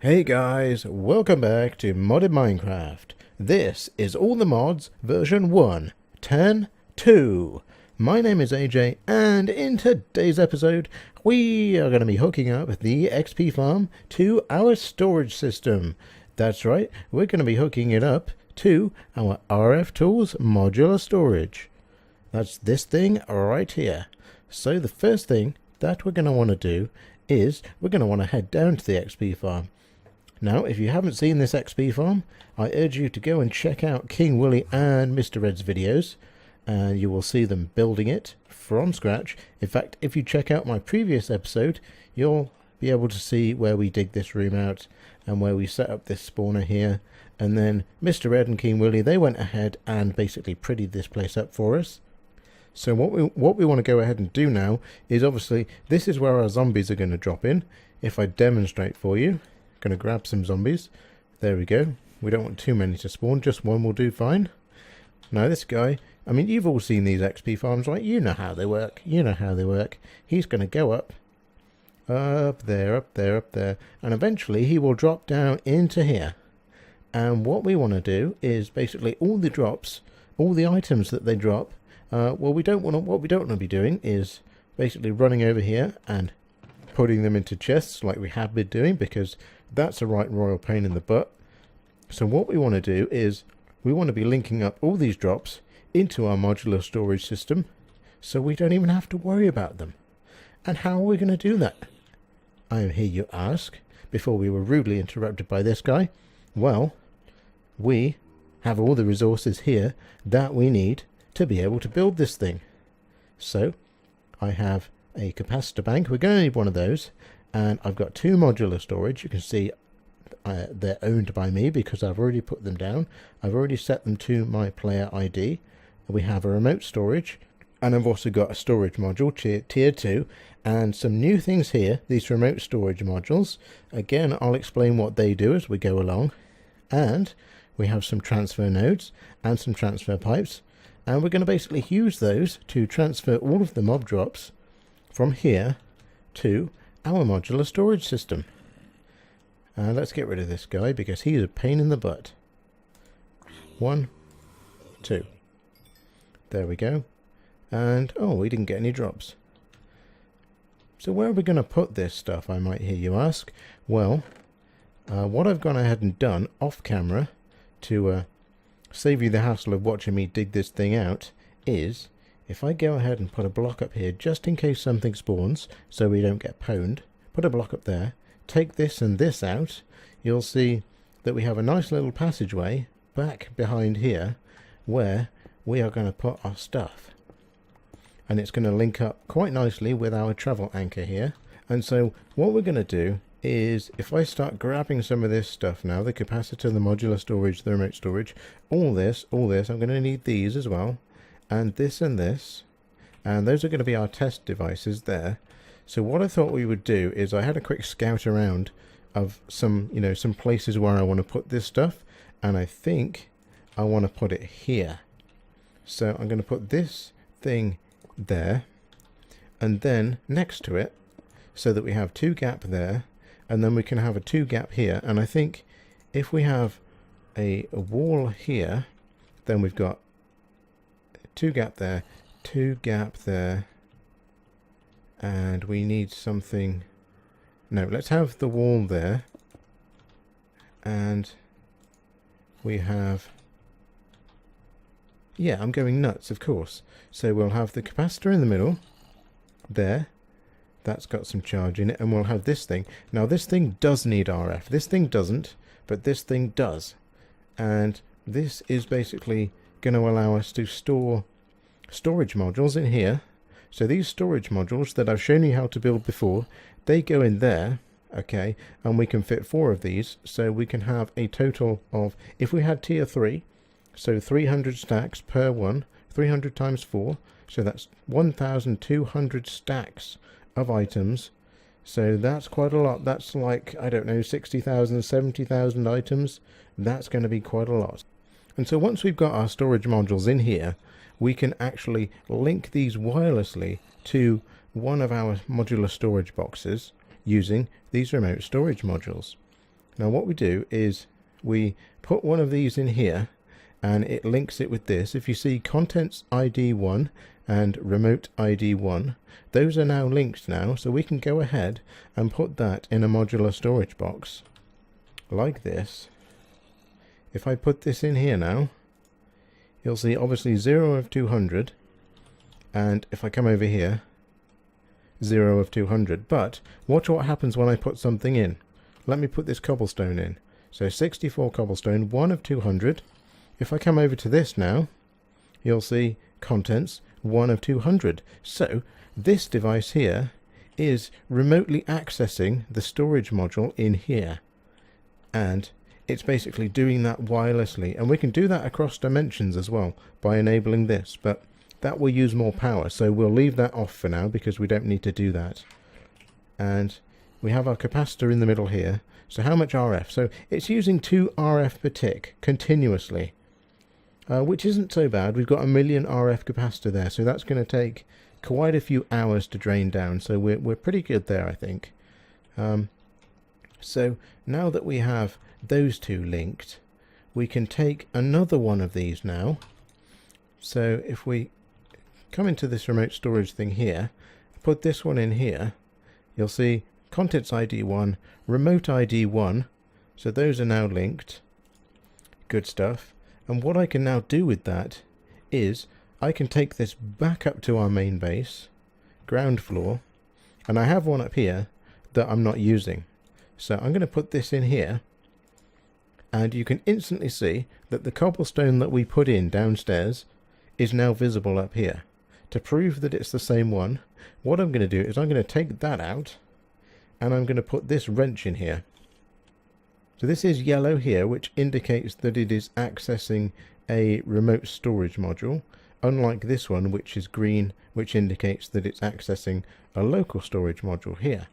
Hey guys, welcome back to Modded Minecraft. This is All the Mods version 1.10.2. My name is AJ, and in today's episode we are going to be hooking up the XP farm to our storage system. That's right, we're going to be hooking it up to our RFTools modular storage. That's this thing right here. So the first thing that we're going to want to do is we're going to want to head down to the XP farm. Now, if you haven't seen this XP farm, I urge you to go and check out King Willy and Mr. Red's videos, and you will see them building it from scratch. In fact, if you check out my previous episode, you'll be able to see where we dig this room out and where we set up this spawner here. And then Mr. Red and King Willy, they went ahead and basically prettied this place up for us. So what we want to go ahead and do now is, obviously, this is where our zombies are going to drop in. If I demonstrate for you, going to grab some zombies. There we go. We don't want too many to spawn, just one will do fine. Now this guy, I mean, you've all seen these XP farms, right? You know how they work. You know how they work. He's going to go up there, up there, up there, and eventually he will drop down into here. And what we want to do is basically all the drops, all the items that they drop, what we don't want to be doing is basically running over here and putting them into chests like we have been doing, because that's a right royal pain in the butt. So what we want to do is we want to be linking up all these drops into our modular storage system so we don't even have to worry about them. And how are we going to do that? I am here, you ask, before we were rudely interrupted by this guy. Well, we have all the resources here that we need to be able to build this thing. So I have a capacitor bank. We're going to need one of those, and I've got two modular storage. You can see they're owned by me because I've already put them down. I've already set them to my player ID. We have a remote storage, and I've also got a storage module tier 2 and some new things here. These remote storage modules, again, I'll explain what they do as we go along. And we have some transfer nodes and some transfer pipes, and we're going to basically use those to transfer all of the mob drops from here to our modular storage system. Let's get rid of this guy because he's a pain in the butt. 1, 2. There we go. And, oh, we didn't get any drops. So where are we going to put this stuff, I might hear you ask? Well, what I've gone ahead and done off camera to save you the hassle of watching me dig this thing out is, if I go ahead and put a block up here, just in case something spawns, so we don't get pwned, put a block up there, take this and this out, you'll see that we have a nice little passageway back behind here where we are going to put our stuff. And it's going to link up quite nicely with our travel anchor here. And so what we're going to do is, if I start grabbing some of this stuff now, the capacitor, the modular storage, the remote storage, all this, I'm going to need these as well. And this, and those are going to be our test devices there. So what I thought we would do is, I had a quick scout around of some places where I want to put this stuff, and I think I want to put it here. So I'm going to put this thing there, and then next to it, so that we have 2 gap there, and then we can have a 2 gap here. And I think if we have a wall here, then we've got 2 gap there, 2 gap there, and we need something. No, let's have the wall there, and we have, yeah, I'm going nuts, of course. So we'll have the capacitor in the middle there, that's got some charge in it, and we'll have this thing. Now this thing does need RF, this thing doesn't, but this thing does. And this is basically going to allow us to store storage modules in here. So these storage modules that I've shown you how to build before, they go in there, okay, and we can fit 4 of these, so we can have a total of, if we had tier 3, so 300 stacks per one, 300 times 4, so that's 1,200 stacks of items. So that's quite a lot. That's like, I don't know, 60,000, 70,000 items. That's going to be quite a lot. And so once we've got our storage modules in here, we can actually link these wirelessly to one of our modular storage boxes using these remote storage modules. Now what we do is we put one of these in here and it links it with this. If you see contents ID 1 and remote ID 1, those are now linked now, so we can go ahead and put that in a modular storage box like this. If I put this in here now, you'll see obviously 0 of 200, and if I come over here, 0 of 200. But watch what happens when I put something in. Let me put this cobblestone in. So 64 cobblestone, 1 of 200. If I come over to this now, you'll see contents 1 of 200. So this device here is remotely accessing the storage module in here. And it's basically doing that wirelessly. And we can do that across dimensions as well by enabling this. But that will use more power. So we'll leave that off for now because we don't need to do that. And we have our capacitor in the middle here. So how much RF? So it's using 2 RF per tick continuously. Which isn't so bad. We've got a 1,000,000 RF capacitor there, so that's going to take quite a few hours to drain down. So we're pretty good there, I think. So now that we have those two linked, we can take another one of these now. So if we come into this remote storage thing here, put this one in here, you'll see contents ID 1, remote ID 1. So those are now linked. Good stuff. And what I can now do with that is I can take this back up to our main base, ground floor, and I have one up here that I'm not using. So I'm going to put this in here, and you can instantly see that the cobblestone that we put in downstairs is now visible up here. To prove that it's the same one, what I'm going to do is I'm going to take that out, and I'm going to put this wrench in here. So this is yellow here, which indicates that it is accessing a remote storage module, unlike this one, which is green, which indicates that it's accessing a local storage module here.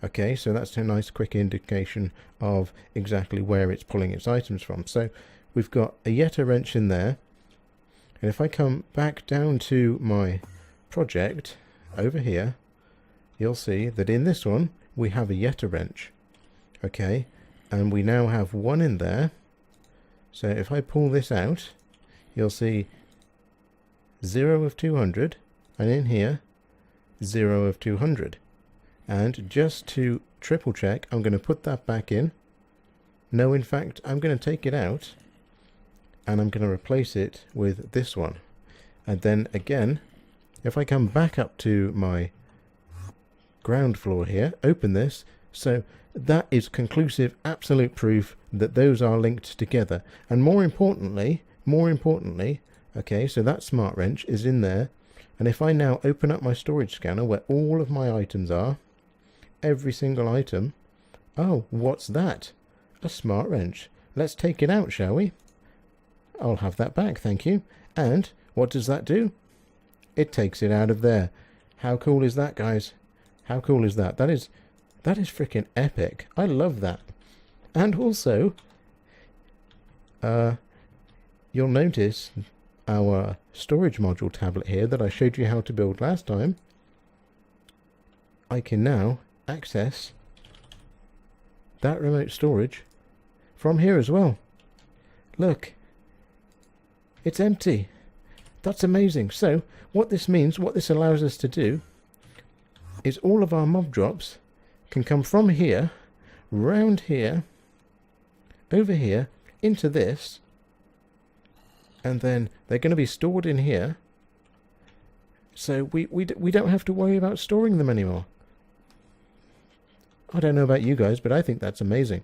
Okay, so that's a nice quick indication of exactly where it's pulling its items from. So we've got a Yeta wrench in there, and if I come back down to my project over here, you'll see that in this one we have a Yeta wrench. Okay. And we now have one in there. So if I pull this out, you'll see 0 of 200, and in here 0 of 200. And just to triple check, I'm going to put that back in. No, in fact, I'm going to take it out and I'm going to replace it with this one. And then again, if I come back up to my ground floor here, open this, so that is conclusive, absolute proof that those are linked together. And more importantly, okay, so that smart wrench is in there. And if I now open up my storage scanner where all of my items are, every single item, oh, what's that? A smart wrench. Let's take it out, shall we? I'll have that back, thank you. And what does that do? It takes it out of there. How cool is that, guys? How cool is that? That is freaking epic. I love that. And also, you'll notice our storage module tablet here that I showed you how to build last time. I can now access that remote storage from here as well. Look, it's empty. That's amazing. So what this means, what this allows us to do, is all of our mob drops can come from here, round here, over here, into this, and then they're going to be stored in here, so we don't have to worry about storing them anymore. I don't know about you guys, but I think that's amazing.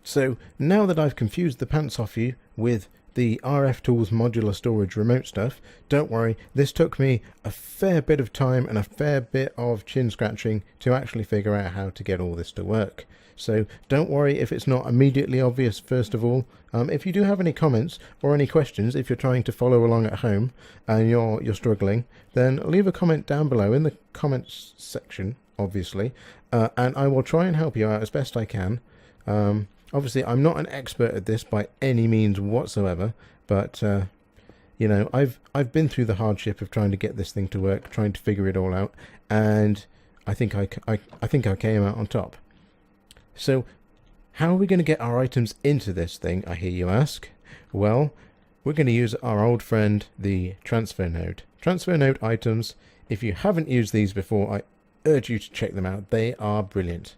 So now that I've confused the pants off you with the RFTools modular storage remote stuff, don't worry, this took me a fair bit of time and a fair bit of chin scratching to actually figure out how to get all this to work. So don't worry if it's not immediately obvious first of all. If you do have any comments or any questions, if you're trying to follow along at home and you're struggling, then leave a comment down below in the comments section, obviously, and I will try and help you out as best I can. Obviously, I'm not an expert at this by any means whatsoever, but you know, I've been through the hardship of trying to get this thing to work, trying to figure it all out, and I think I came out on top. So How are we going to get our items into this thing, I hear you ask? Well, we're going to use our old friend, the transfer node. Transfer node items, if you haven't used these before, I urge you to check them out. They are brilliant.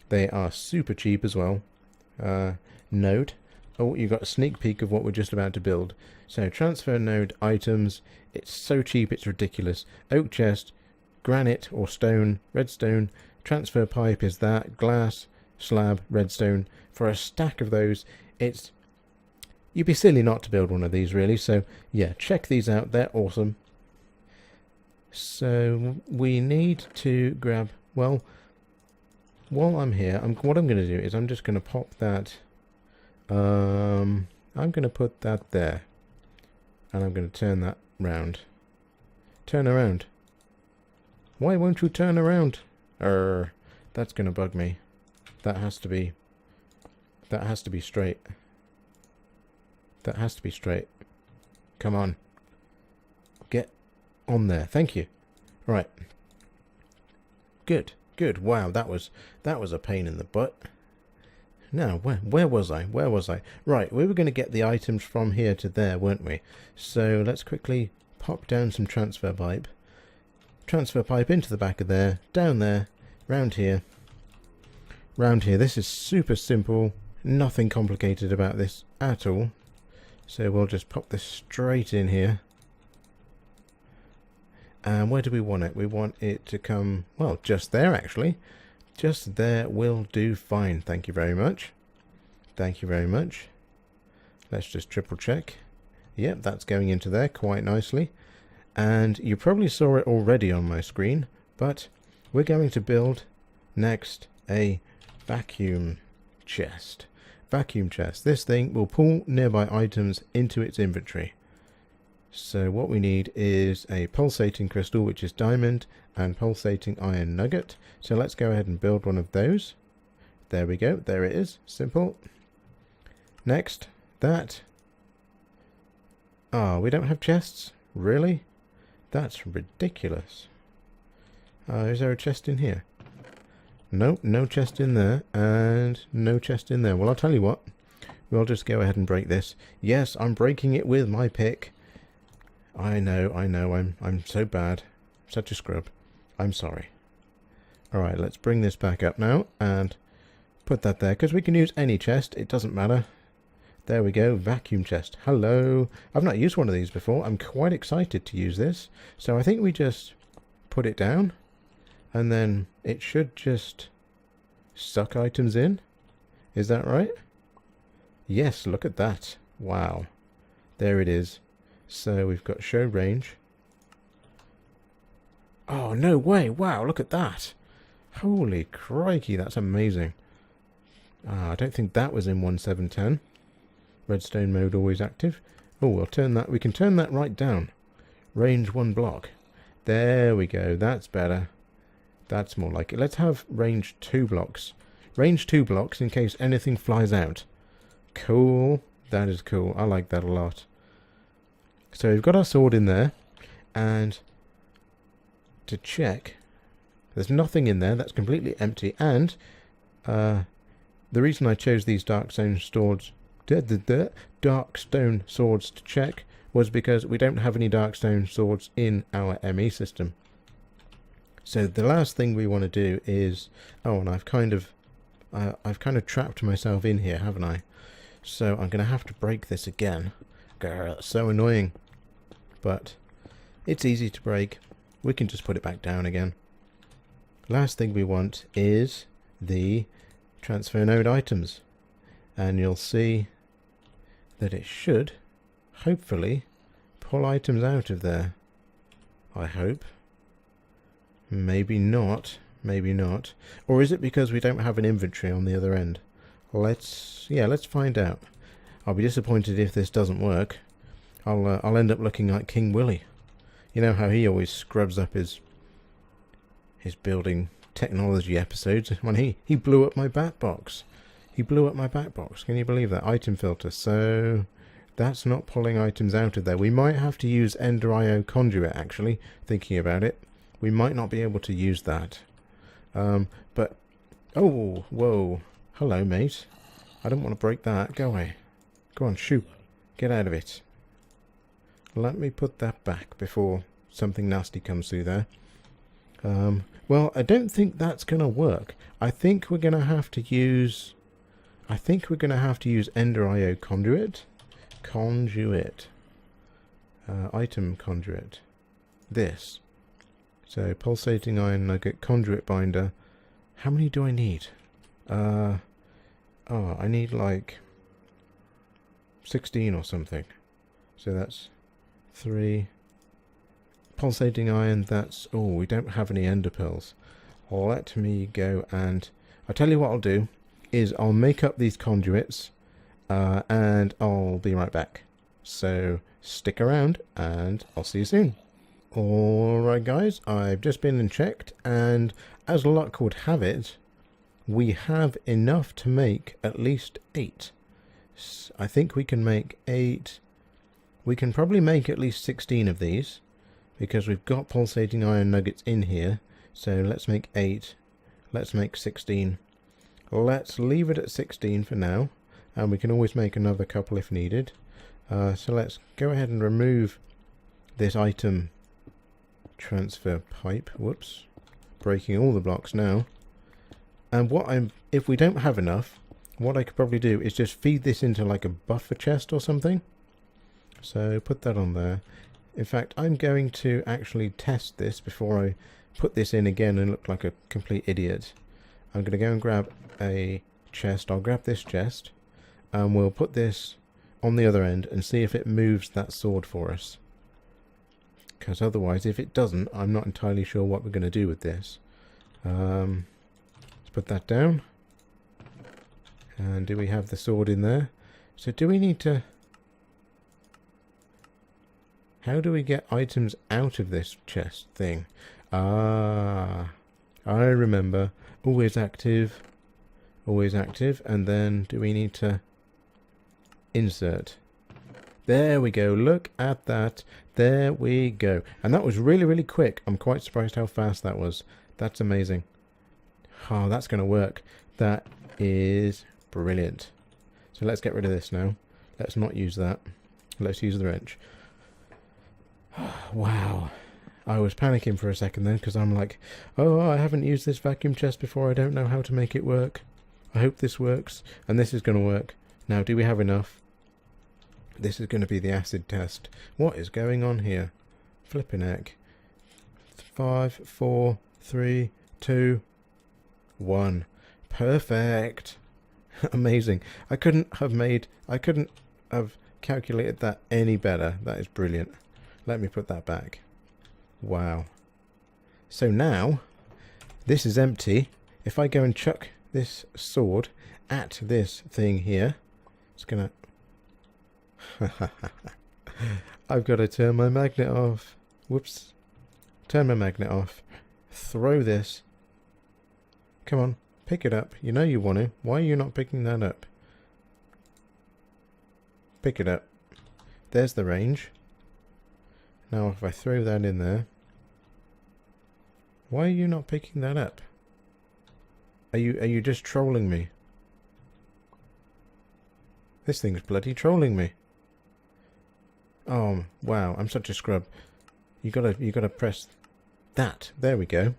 They are super cheap as well. Node. Oh, you got a sneak peek of what we're just about to build. So transfer node items, it's so cheap it's ridiculous. Oak chest, granite or stone, redstone, transfer pipe is that, glass, slab, redstone. For a stack of those, you'd be silly not to build one of these really. So yeah, check these out, they're awesome. So we need to grab, well, while I'm here, what I'm going to do is I'm just going to pop that, I'm going to put that there, and I'm going to turn that round. Turn around. Why won't you turn around? That's going to bug me. That has to be straight. That has to be straight. Come on. Get on there. Thank you. Right. Good. Good. Wow, that was a pain in the butt. Now, where was I? Where was I? Right, we were going to get the items from here to there, weren't we? So let's quickly pop down some transfer pipe. Transfer pipe into the back of there, down there, round here. Round here. This is super simple. Nothing complicated about this at all. So we'll just pop this straight in here. And where do we want it? We want it to come, well, just there actually. Just there will do fine. Thank you very much. Thank you very much. Let's just triple check. Yep, that's going into there quite nicely. And you probably saw it already on my screen, but we're going to build next a vacuum chest. Vacuum chest. This thing will pull nearby items into its inventory. So what we need is a pulsating crystal, which is diamond, and pulsating iron nugget. So let's go ahead and build one of those. There we go. There it is. Simple. Next, that. Ah, we don't have chests? Really? That's ridiculous. Is there a chest in here? Nope, no chest in there, and no chest in there. Well, I'll tell you what. We'll just go ahead and break this. Yes, I'm breaking it with my pick. I know, I'm so bad. Such a scrub. I'm sorry. Alright, let's bring this back up now and put that there, because we can use any chest, it doesn't matter. There we go, vacuum chest. Hello. I've not used one of these before. I'm quite excited to use this. So I think we just put it down, and then it should just suck items in. Is that right? Yes, look at that. Wow. There it is. So we've got show range. Oh, no way. Wow, look at that. Holy crikey, that's amazing. I don't think that was in 1710. Redstone mode always active. Oh, we'll turn that. We can turn that right down. Range 1 block. There we go. That's better. That's more like it. Let's have range 2 blocks. Range 2 blocks in case anything flies out. Cool. That is cool. I like that a lot. So we've got our sword in there, and to check, there's nothing in there. That's completely empty. And the reason I chose these dark stone swords to check was because we don't have any dark stone swords in our ME system. So the last thing we want to do is, oh, and I've kind of trapped myself in here, haven't I? So I'm going to have to break this again. Grr, that's so annoying. But it's easy to break. We can just put it back down again. Last thing we want is the transfer node items. And you'll see that it should, hopefully, pull items out of there. I hope. Maybe not. Maybe not. Or is it because we don't have an inventory on the other end? Let's find out. I'll be disappointed if this doesn't work. I'll end up looking like King Willy. You know how he always scrubs up his building technology episodes when he blew up my bat box. He blew up my bat box. Can you believe that? Item filter. So that's not pulling items out of there. We might have to use Ender IO conduit actually, thinking about it. We might not be able to use that. But oh, whoa. Hello, mate. I don't want to break that. Go away. Go on, shoot. Get out of it. Let me put that back before something nasty comes through there. Well, I don't think that's going to work. I think we're going to have to use... Ender IO conduit. Item conduit. This. So, pulsating iron nugget, conduit binder. How many do I need? I need like 16 or something. So that's 3. Pulsating iron, that's... Oh, we don't have any ender pearls. Let me go and... I'll tell you what I'll do, is I'll make up these conduits, and I'll be right back. So, stick around, and I'll see you soon. Alright guys, I've just been and checked, and as luck would have it, we have enough to make at least 8. I think we can make 8. We can probably make at least 16 of these, because we've got pulsating iron nuggets in here. So let's make 8. Let's make 16. Let's leave it at 16 for now, and we can always make another couple if needed. So let's go ahead and remove this item transfer pipe. Whoops. Breaking all the blocks now. And if we don't have enough, what I could probably do is just feed this into like a buffer chest or something. So put that on there. In fact, I'm going to actually test this before I put this in again and look like a complete idiot. I'm going to go and grab a chest. I'll grab this chest, and we'll put this on the other end and see if it moves that sword for us. Because otherwise, if it doesn't, I'm not entirely sure what we're going to do with this. Let's put that down. And do we have the sword in there? So do we need to... How do we get items out of this chest thing? Ah, I remember. Always active. Always active. And then do we need to insert? There we go. Look at that. There we go. And that was really, really quick. I'm quite surprised how fast that was. That's amazing. Oh, that's going to work. That is brilliant. So let's get rid of this now. Let's not use that. Let's use the wrench. Wow. I was panicking for a second then, because I'm like, oh, I haven't used this vacuum chest before. I don't know how to make it work. I hope this works. And this is going to work. Now, do we have enough? This is going to be the acid test. What is going on here? Flipping heck. 5, 4, 3, 2, 1. Perfect. Amazing. I couldn't have calculated that any better. That is brilliant. Let me put that back. Wow. So now, this is empty. If I go and chuck this sword at this thing here, it's gonna... I've got to turn my magnet off. Whoops. Turn my magnet off. Throw this. Come on, pick it up. You know you want to. Why are you not picking that up? Pick it up. There's the range. Now if I throw that in there, why are you not picking that up? Are you just trolling me? This thing's bloody trolling me. Oh wow, I'm such a scrub. You gotta press that. There we go.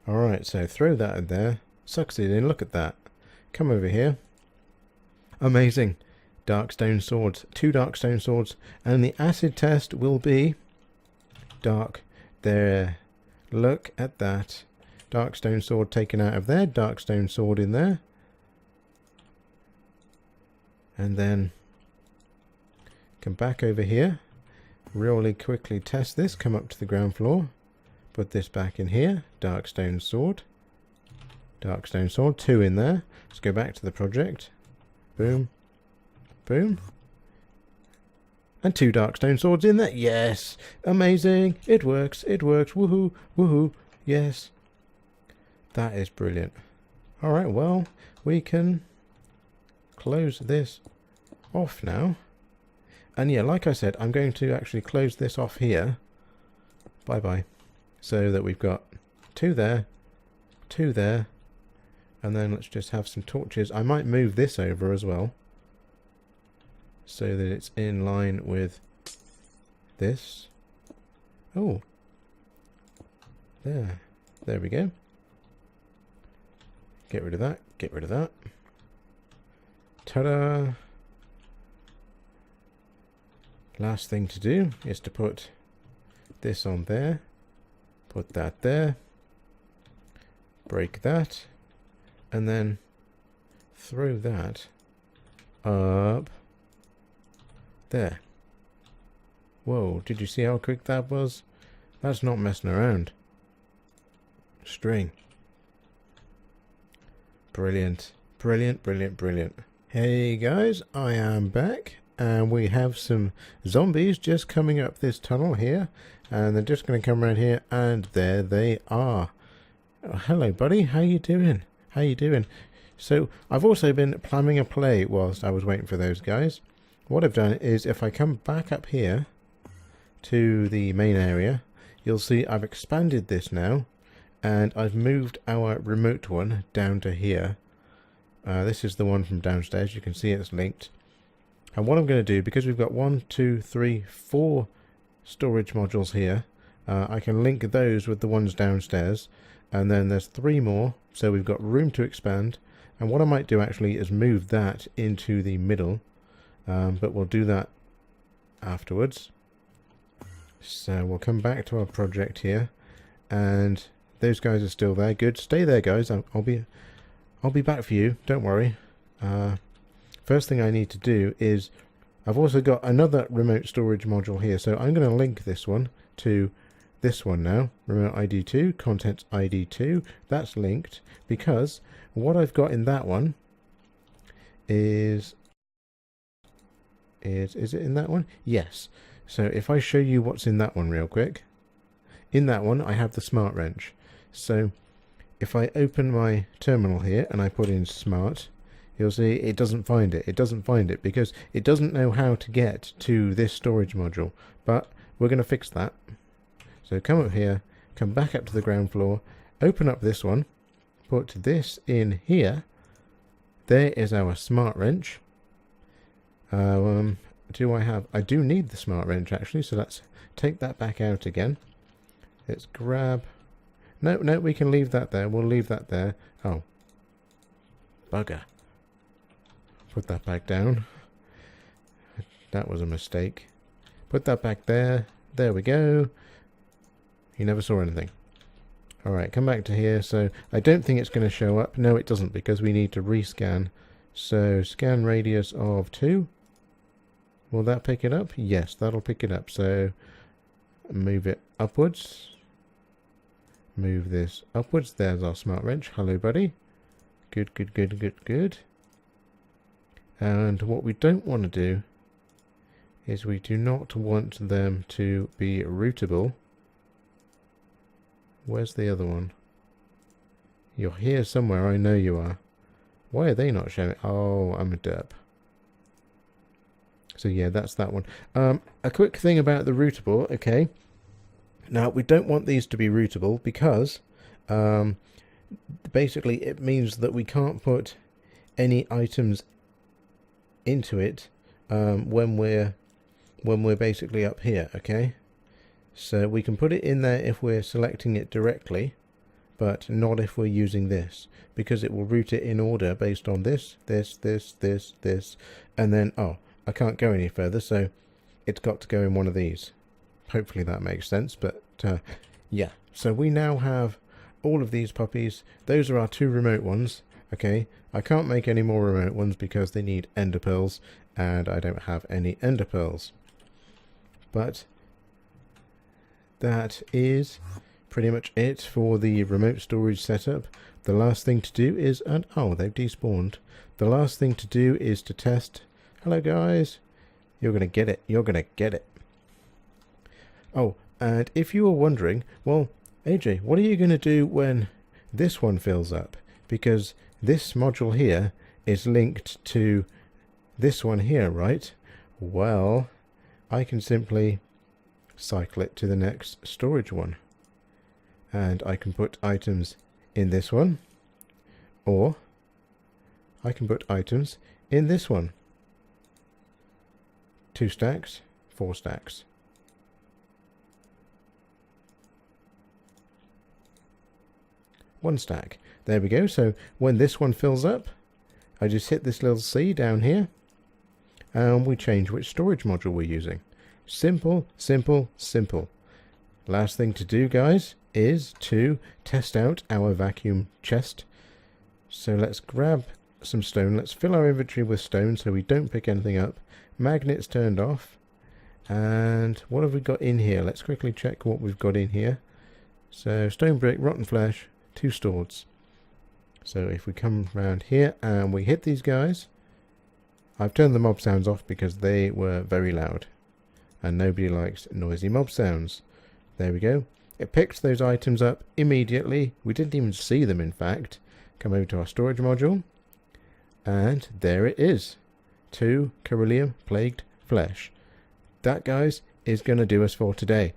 Alright, so throw that in there. Sucks it in, look at that. Come over here. Amazing. Darkstone swords. 2 darkstone swords. And the acid test will be dark. There. Look at that. Darkstone sword taken out of there. Darkstone sword in there. And then come back over here. Really quickly test this. Come up to the ground floor. Put this back in here. Darkstone sword. Darkstone sword. 2 in there. Let's go back to the project. Boom. Boom. And 2 darkstone swords in there. Yes. Amazing. It works. It works. Woohoo. Woohoo. Yes. That is brilliant. Alright, well, we can close this off now. And yeah, like I said, I'm going to actually close this off here. Bye-bye. So that we've got 2 there, 2 there, And then let's just have some torches. I might move this over as well, so that it's in line with this. Oh, there we go. Get rid of that, get rid of that. Ta-da! Last thing to do is to put this on there, put that there, break that, and then throw that up there. Whoa, did you see how quick that was? That's not messing around. String. Brilliant. Brilliant, brilliant, brilliant. Hey guys, I am back, and we have some zombies just coming up this tunnel here, and they're just going to come around here, and there they are. Oh, hello buddy, how you doing? How you doing? So I've also been planning a play whilst I was waiting for those guys. What I've done is, if I come back up here to the main area, you'll see I've expanded this now, and I've moved our remote one down to here. This is the one from downstairs. You can see it's linked. And what I'm going to do, because we've got 1, 2, 3, 4 storage modules here, I can link those with the ones downstairs, and then there's 3 more, so we've got room to expand. And what I might do actually is move that into the middle, but we'll do that afterwards. So we'll come back to our project here, and those guys are still there. Good, stay there guys. I'll be back for you, don't worry. First thing I need to do is, I've also got another remote storage module here, so I'm going to link this one to this one now. Remote ID 2, contents ID 2, that's linked, because what I've got in that one is it in that one? Yes. So if I show you what's in that one real quick, in that one I have the smart wrench. So if I open my terminal here and I put in smart, you'll see it doesn't find it. It doesn't find it because it doesn't know how to get to this storage module. But we're going to fix that. So come up here, come back up to the ground floor, open up this one, put this in here. There is our smart wrench. I do need the smart wrench actually, so let's take that back out again. Let's grab... No, we can leave that there. We'll leave that there. Oh. Bugger. Put that back down. That was a mistake. Put that back there. There we go. You never saw anything. Alright, come back to here. So, I don't think it's going to show up. No, it doesn't, because we need to rescan. So, scan radius of 2. Will that pick it up? Yes, that'll pick it up. So, move it upwards. Move this upwards. There's our smart wrench. Hello, buddy. Good, good, good, good, good. And what we don't want to do is we do not want them to be routable. Where's the other one? You're here somewhere. I know you are. Why are they not showing? Oh, I'm a derp. So yeah, that's that one. A quick thing about the routable. Okay. Now, we don't want these to be routable because basically it means that we can't put any items into it when we're basically up here, okay? So we can put it in there if we're selecting it directly, but not if we're using this, because it will route it in order based on this, and then, oh, I can't go any further, so it's got to go in one of these. Hopefully that makes sense, but yeah. So we now have all of these puppies. Those are our 2 remote ones, okay? I can't make any more remote ones because they need ender pearls, and I don't have any ender pearls. But that is pretty much it for the remote storage setup. The last thing to do is, oh, they've despawned. The last thing to do is to test. Hello guys, you're gonna get it. You're gonna get it. Oh, and if you were wondering, well, AJ, what are you going to do when this one fills up? Because this module here is linked to this one here, right? Well, I can simply cycle it to the next storage one. And I can put items in this one, or I can put items in this one. 2 stacks, 4 stacks. One stack. There we go. So when this one fills up, I just hit this little C down here and we change which storage module we're using. Simple, simple, simple. Last thing to do, guys, is to test out our vacuum chest. So let's grab some stone. Let's fill our inventory with stone so we don't pick anything up. Magnets turned off. And what have we got in here? Let's quickly check what we've got in here. So stone brick, rotten flesh, 2 swords. So if we come around here and we hit these guys, I've turned the mob sounds off because they were very loud and nobody likes noisy mob sounds. There we go. It picks those items up immediately. We didn't even see them, in fact. Come over to our storage module and there it is. 2 Carillium plagued flesh. That, guys, is going to do us for today.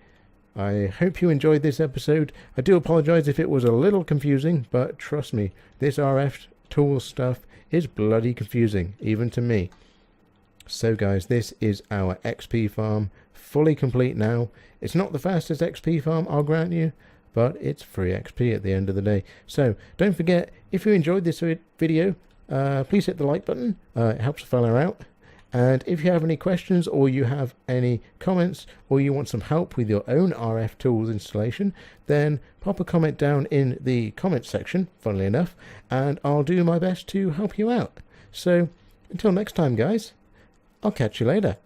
I hope you enjoyed this episode. I do apologize if it was a little confusing, but trust me, this RFTools stuff is bloody confusing, even to me. So guys, this is our XP farm, fully complete now. It's not the fastest XP farm, I'll grant you, but it's free XP at the end of the day. So don't forget, if you enjoyed this video, please hit the like button. It helps a fella out. And if you have any questions or you have any comments or you want some help with your own RFTools installation, then pop a comment down in the comment section, funnily enough, and I'll do my best to help you out. So until next time, guys, I'll catch you later.